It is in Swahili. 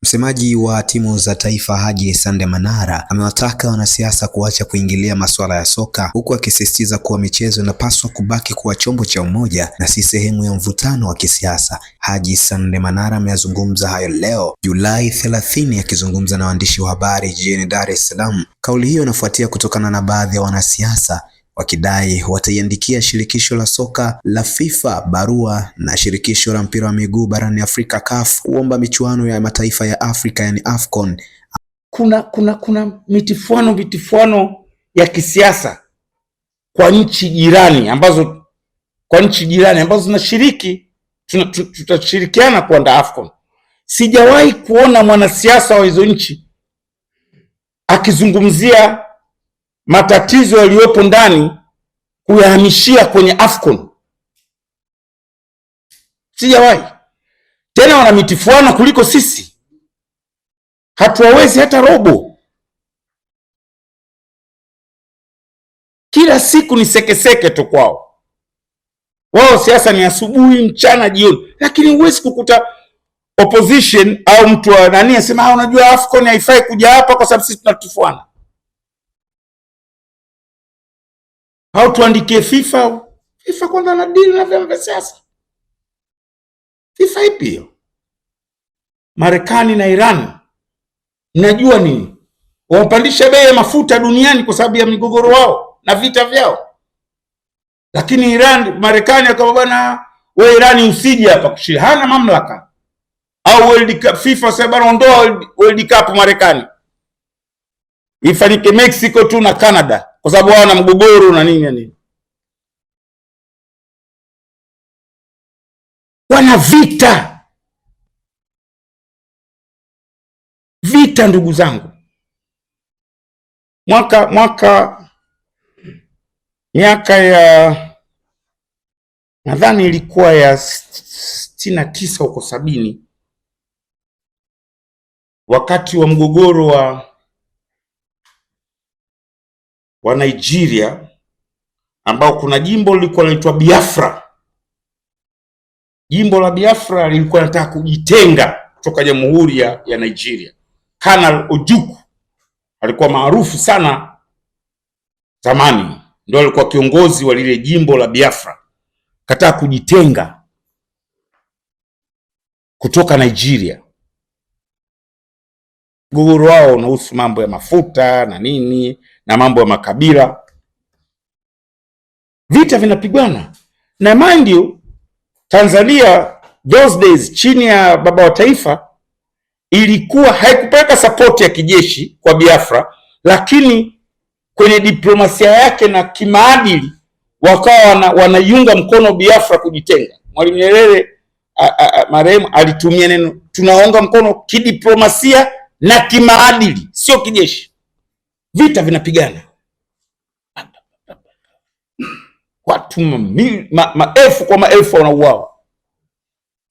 Msemaji wa timu za taifa Haji Sande Manara amewataka wanasiasa kuacha kuingilia masuala ya soka, huku akisisitiza kuwa michezo inapaswa kubaki kuwa chombo cha umoja na si sehemu ya mvutano wa kisiasa. Haji Sande Manara ameyazungumza hayo leo Julai 30 akizungumza na waandishi wa habari jijini Dar es Salaam. Kauli hiyo inafuatia kutokana na baadhi ya wanasiasa wakidai wataiandikia shirikisho la soka la FIFA barua na shirikisho la mpira wa miguu barani Afrika CAF kuomba michuano ya mataifa ya Afrika yani AFCON. Kuna mitifuano ya kisiasa kwa nchi jirani ambazo zinashiriki, tutashirikiana kuandaa AFCON. Sijawahi kuona mwanasiasa wa hizo nchi akizungumzia matatizo yaliyopo ndani kuyahamishia kwenye AFCON. Sijawahi. Tena wana mitifuano kuliko sisi, hatuwawezi hata robo. Kila siku ni sekeseke tu kwao. Wao siasa ni asubuhi, mchana, jioni. Lakini huwezi kukuta opposition au mtu wa nani asema unajua AFCON haifai kuja hapa kwa sababu sisi tunatifuana. Au tuandikie FIFA kwanza na deal na vyama vya siasa. FIFA ipi hiyo? Marekani na Iran najua nini? Wamepandisha bei ya mafuta duniani kwa sababu ya migogoro wao na vita vyao. Lakini Marekani akaba bwana wewe Iran usije hapa kushiriki. Hana mamlaka. Au World Cup, FIFA sasa bwana ondoa World Cup Marekani. Ifanyike Mexico tu na Canada kwa sababu wana mgogoro na nini. Wana vita ndugu zangu. Miaka ya nadhani ilikuwa ya 69 huko 70, wakati wa mgogoro wa Nigeria, ambao kuna jimbo lilikuwa linaitwa Biafra. Jimbo la Biafra lilikuwa linataka kujitenga kutoka jamhuri ya Nigeria. Colonel Ojukwu alikuwa maarufu sana zamani, ndio alikuwa kiongozi wa lile jimbo la Biafra. Kataka kujitenga kutoka Nigeria. Mgogoro wao unahusu mambo ya mafuta na nini na mambo ya makabila. Vita vinapigwana. Na mind you, Tanzania those days chini ya baba wa taifa ilikuwa haikupeleka support ya kijeshi kwa Biafra, lakini kwenye diplomasia yake na kimaadili wakawa wanaiunga mkono Biafra kujitenga. Mwalimu Nyerere marehemu alitumia neno tunaunga mkono kidiplomasia na kimaadili, sio kijeshi. Vita vinapigana. Watu maelfu kwa maelfu wanauawa.